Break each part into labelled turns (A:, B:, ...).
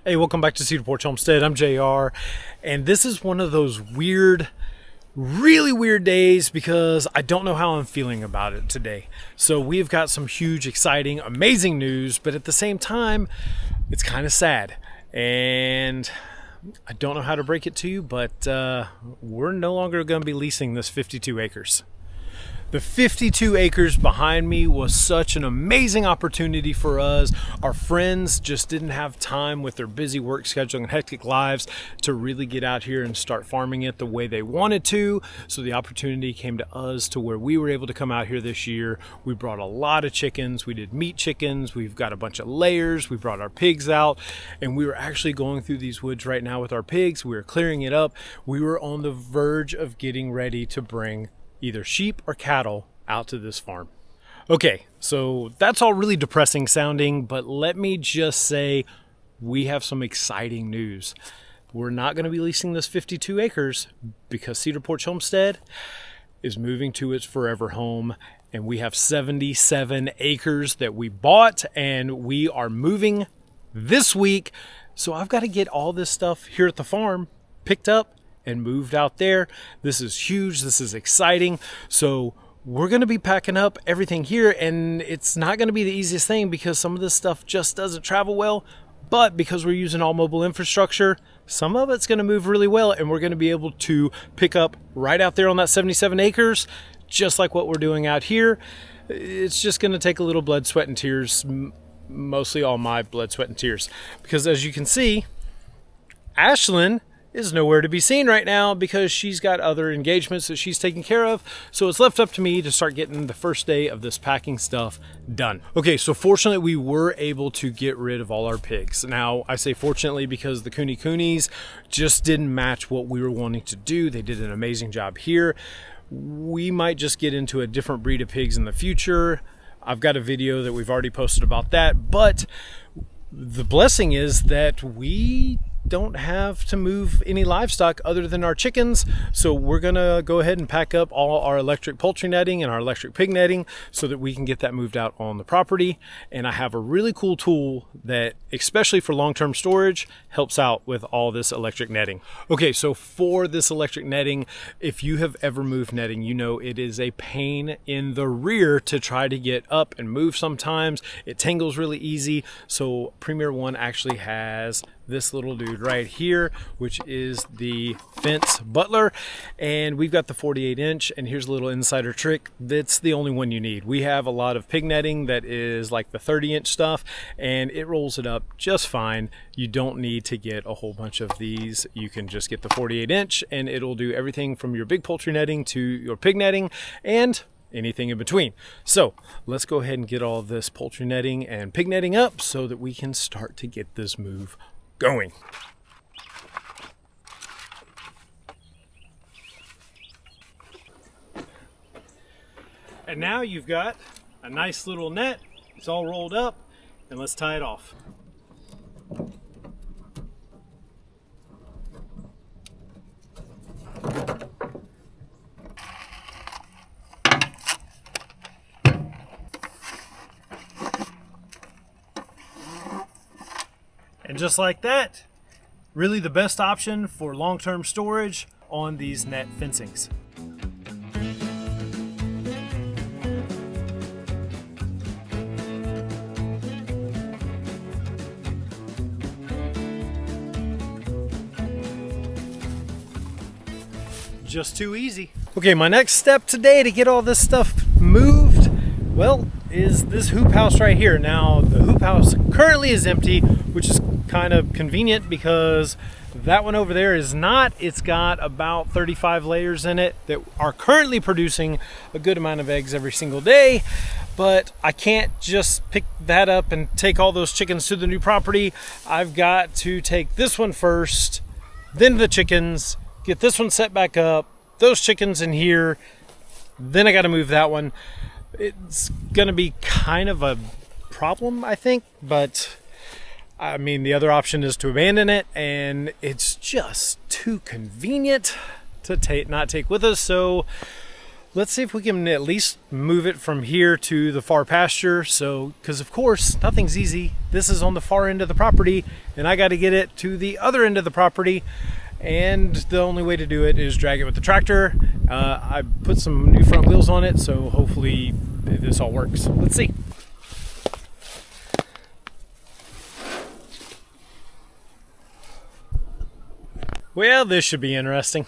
A: Hey, welcome back to Cedar Porch Homestead. I'm JR, and this is one of those weird, really weird days because I don't know how I'm feeling about it today. So we've got some huge, exciting, amazing news, but at the same time, it's kind of sad. And I don't know how to break it to you, but we're no longer going to be leasing this 52 acres. The 52 acres behind me was such an amazing opportunity for us. Our friends just didn't have time with their busy work schedule and hectic lives to really get out here and start farming it the way they wanted to. So the opportunity came to us to where we were able to come out here this year. We brought a lot of chickens. We did meat chickens. We've got a bunch of layers. We brought our pigs out, and we were actually going through these woods right now with our pigs. We were clearing it up. We were on the verge of getting ready to bring either sheep or cattle out to this farm. Okay, so that's all really depressing sounding, but let me just say we have some exciting news. We're not going to be leasing this 52 acres because Cedar Porch Homestead is moving to its forever home, and we have 77 acres that we bought, and we are moving this week. So I've got to get all this stuff here at the farm picked up and moved out there. This is huge. This is exciting. So we're going to be packing up everything here, and it's not going to be the easiest thing because some of this stuff just doesn't travel well. But because we're using all mobile infrastructure, some of it's going to move really well, and we're going to be able to pick up right out there on that 77 acres, just like what we're doing out here. It's just going to take a little blood, sweat, and tears, mostly all my blood, sweat, and tears. Because as you can see, Ashlyn is nowhere to be seen right now because she's got other engagements that she's taking care of. So it's left up to me to start getting the first day of this packing stuff done. Okay, so fortunately we were able to get rid of all our pigs. Now I say fortunately because the coonies just didn't match what we were wanting to do. They did an amazing job here. We might just get into a different breed of pigs in the future. I've got a video that we've already posted about that, but the blessing is that we don't have to move any livestock other than our chickens. So we're gonna go ahead and pack up all our electric poultry netting and our electric pig netting so that we can get that moved out on the property. And I have a really cool tool that, especially for long-term storage, helps out with all this electric netting. Okay, so for this electric netting, if you have ever moved netting, you know it is a pain in the rear to try to get up and move sometimes. It tangles really easy. So Premier One actually has this little dude right here, which is the fence butler, and we've got the 48-inch. And here's a little insider trick: that's the only one you need. We have a lot of pig netting that is like the 30-inch stuff, and it rolls it up just fine. You don't need to get a whole bunch of these. You can just get the 48-inch, and it'll do everything from your big poultry netting to your pig netting and anything in between. So let's go ahead and get all of this poultry netting and pig netting up so that we can start to get this move going. And now you've got a nice little net. It's all rolled up, and let's tie it off. And just like that, really the best option for long-term storage on these net fencings. Just too easy. Okay, my next step today to get all this stuff moved, well, is this hoop house right here. Now, the hoop house currently is empty, which is kind of convenient because that one over there is not. It's got about 35 layers in it that are currently producing a good amount of eggs every single day, but I can't just pick that up and take all those chickens to the new property. I've got to take this one first, then the chickens, get this one set back up, those chickens in here, then I got to move that one. It's gonna be kind of a problem, I think, but I mean, the other option is to abandon it, and it's just too convenient to not take with us. So let's see if we can at least move it from here to the far pasture. So, because of course, nothing's easy. This is on the far end of the property, and I got to get it to the other end of the property. And the only way to do it is drag it with the tractor. I put some new front wheels on it, so hopefully this all works. Let's see. Well, this should be interesting.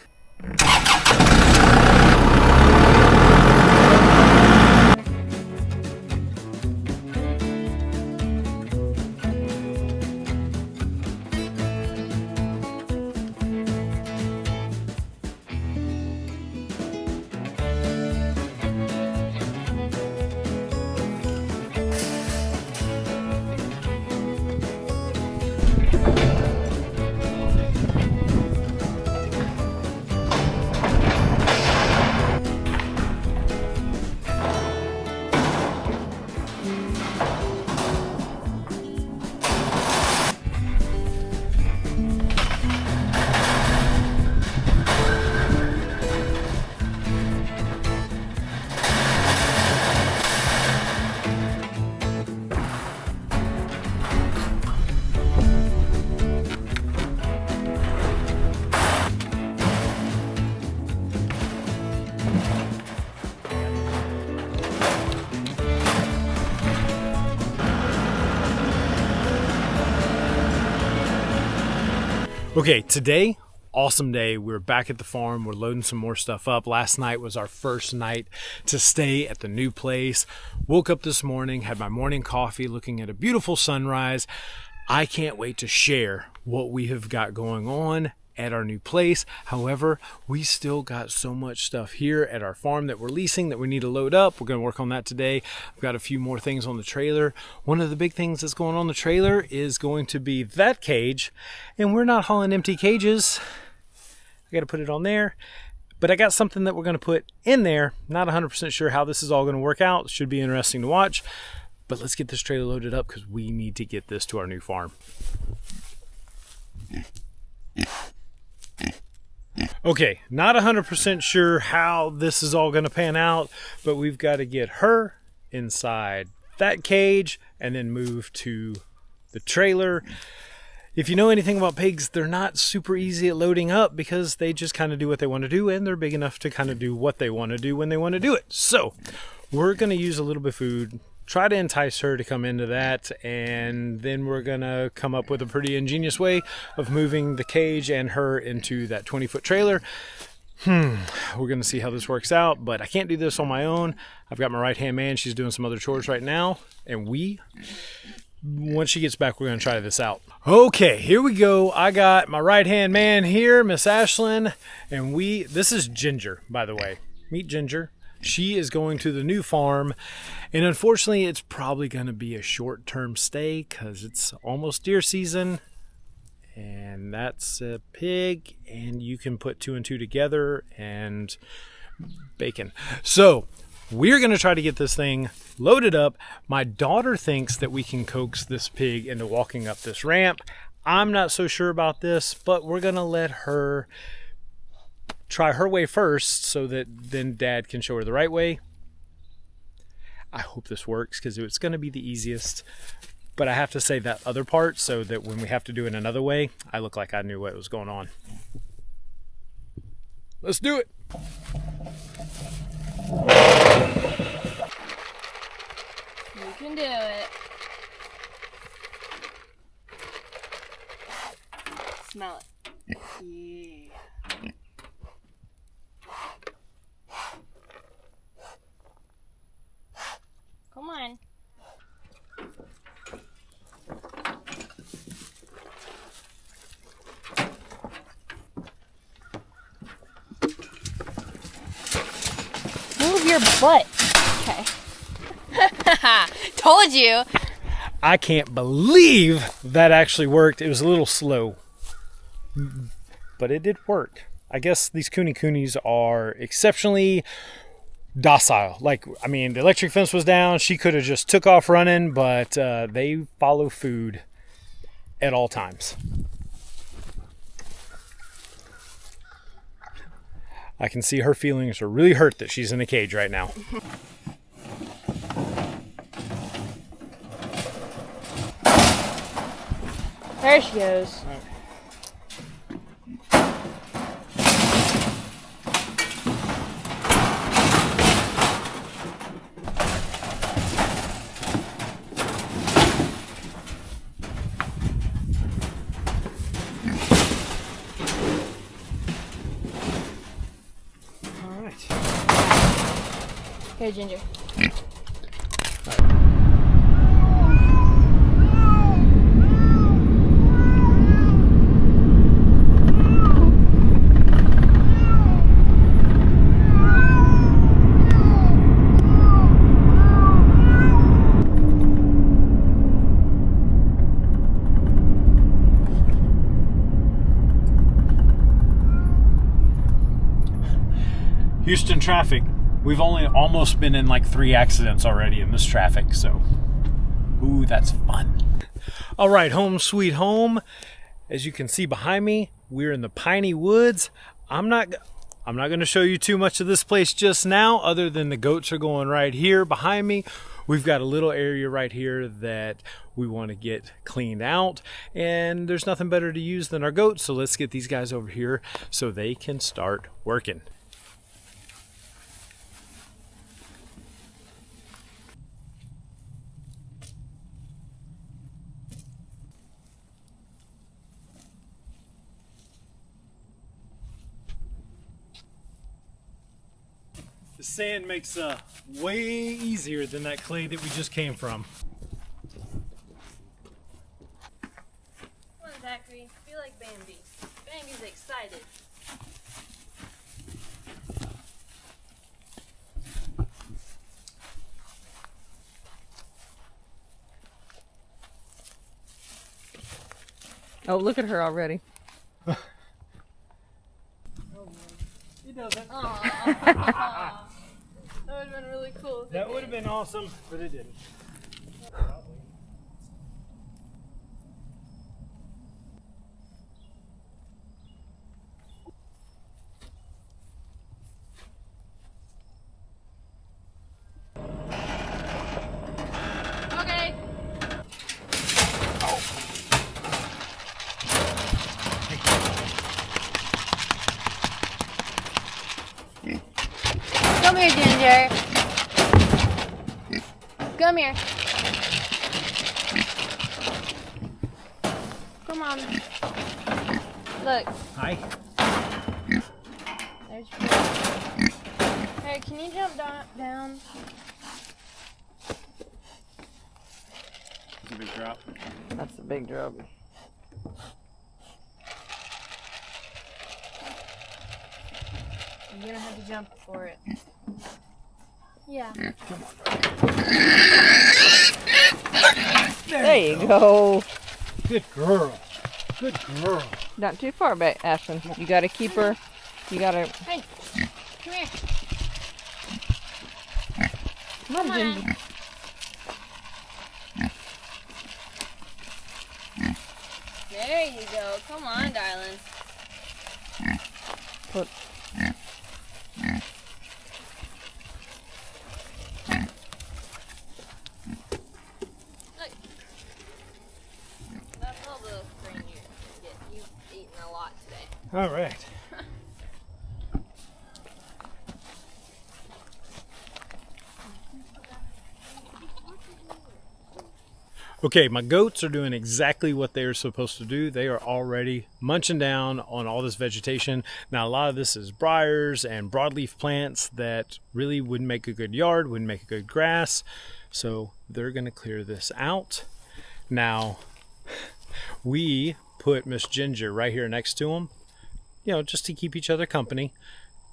A: Okay, today, awesome day. We're back at the farm. We're loading some more stuff up. Last night was our first night to stay at the new place. Woke up this morning, had my morning coffee, looking at a beautiful sunrise. I can't wait to share what we have got going on at our new place. However, we still got so much stuff here at our farm that we're leasing that we need to load up. We're going to work on that today. I've got a few more things on the trailer. One of the big things that's going on the trailer is going to be that cage, and we're not hauling empty cages. I got to put it on there, but I got something that we're going to put in there. Not 100% sure how this is all going to work out. Should be interesting to watch, but let's get this trailer loaded up because we need to get this to our new farm. Okay, not 100% sure how this is all going to pan out, but we've got to get her inside that cage and then move to the trailer. If you know anything about pigs, they're not super easy at loading up because they just kind of do what they want to do, and they're big enough to kind of do what they want to do when they want to do it. So we're going to use a little bit of food, try to entice her to come into that, and then we're gonna come up with a pretty ingenious way of moving the cage and her into that 20-foot trailer. We're gonna see how this works out, but I can't do this on my own. I've got my right-hand man. She's doing some other chores right now, and once she gets back, we're gonna try this out. Okay, here we go. I got my right-hand man here, Miss Ashlyn, and this is Ginger, by the way. Meet Ginger. She is going to the new farm, and unfortunately it's probably going to be a short-term stay because it's almost deer season, and that's a pig, and you can put 2 and 2 together and bacon. So we're going to try to get this thing loaded up. My daughter thinks that we can coax this pig into walking up this ramp. I'm not so sure about this, but we're going to let her try her way first so that then Dad can show her the right way. I hope this works because it's going to be the easiest, but I have to say that other part so that when we have to do it another way, I look like I knew what was going on. Let's do it.
B: You can do it. Smell it. Yeah. Come on. Move your butt. Okay. Told you.
A: I can't believe that actually worked. It was a little slow, but it did work. I guess these coonies are exceptionally docile. The electric fence was down. She could have just took off running, but they follow food at all times. I can see her feelings are really hurt that she's in a cage right now.
B: There she goes.
A: All right.
B: Here, Ginger.
A: Houston traffic. We've only almost been in like 3 accidents already in this traffic, so ooh, that's fun. All right, home sweet home. As you can see behind me, we're in the piney woods. I'm not going to show you too much of this place just now, other than the goats are going right here behind me. We've got a little area right here that we want to get cleaned out, and there's nothing better to use than our goats, so let's get these guys over here so they can start working. The sand makes way easier than that clay that we just came from.
B: Come on, Zachary. Be like Bambi. Bambi's excited.
C: Oh, look at her already.
A: He doesn't.
B: Aww. That would have been really cool. if it
A: That would have
B: did.
A: been awesome, but it didn't.
B: Okay. Come here, Ginger. Come here. Come on. Look.
A: Hi.
B: There's Hey, can you jump down?
A: It's a big drop.
C: That's a big drop.
B: You're gonna have to jump for it. Yeah.
C: There you go.
A: Good girl. Good girl.
C: Not too far back, Ashlyn. You gotta keep her. You gotta.
B: Hey, come here.
C: Come on,
B: Come on.
C: Ginger.
B: There you go. Come on, darling.
C: Put.
B: Look. That's all the grain you get. You've eaten a lot today.
A: All right. Okay, my goats are doing exactly what they are supposed to do. They are already munching down on all this vegetation. Now, a lot of this is briars and broadleaf plants that really wouldn't make a good yard, wouldn't make a good grass. So they're going to clear this out. Now, we put Miss Ginger right here next to them, you know, just to keep each other company.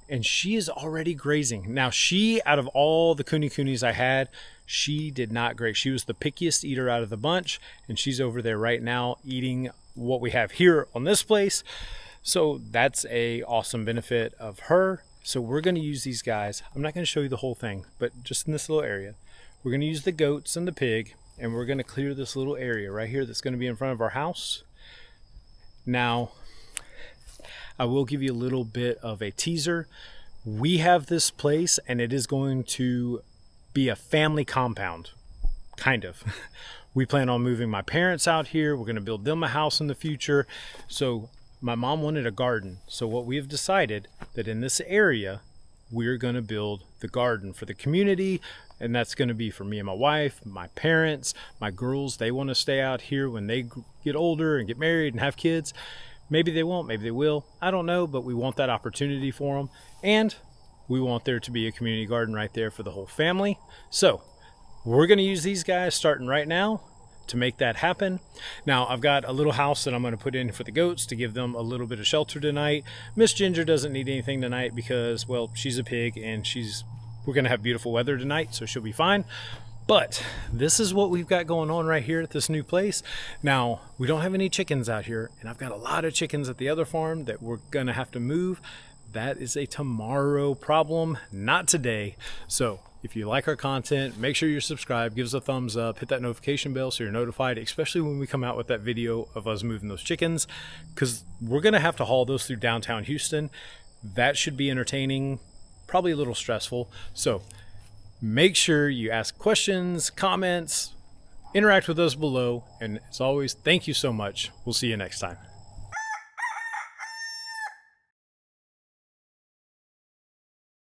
A: And she is already grazing. Now, she, out of all the coonies I had, she did not graze. She was the pickiest eater out of the bunch, and she's over there right now eating what we have here on this place. So that's a awesome benefit of her. So we're going to use these guys. I'm not going to show you the whole thing, but just in this little area. We're going to use the goats and the pig, and we're going to clear this little area right here that's going to be in front of our house. Now, I will give you a little bit of a teaser. We have this place and it is going to be a family compound, kind of. We plan on moving my parents out here. We're going to build them a house in the future. So my mom wanted a garden. So what we have decided that in this area, we're going to build the garden for the community. And that's going to be for me and my wife, my parents, my girls. They want to stay out here when they get older and get married and have kids. Maybe they won't, maybe they will. I don't know, but we want that opportunity for them. And we want there to be a community garden right there for the whole family. So we're going to use these guys starting right now to make that happen. Now I've got a little house that I'm going to put in for the goats to give them a little bit of shelter tonight. Miss Ginger doesn't need anything tonight because, well, she's a pig and we're going to have beautiful weather tonight, so she'll be fine. But this is what we've got going on right here at this new place. Now, we don't have any chickens out here, and I've got a lot of chickens at the other farm that we're going to have to move. That is a tomorrow problem, not today. So if you like our content, make sure you're subscribed, give us a thumbs up, hit that notification bell so you're notified, especially when we come out with that video of us moving those chickens, because we're going to have to haul those through downtown Houston. That should be entertaining, probably a little stressful. So make sure you ask questions, comments, interact with us below. And as always, thank you so much. We'll see you next time.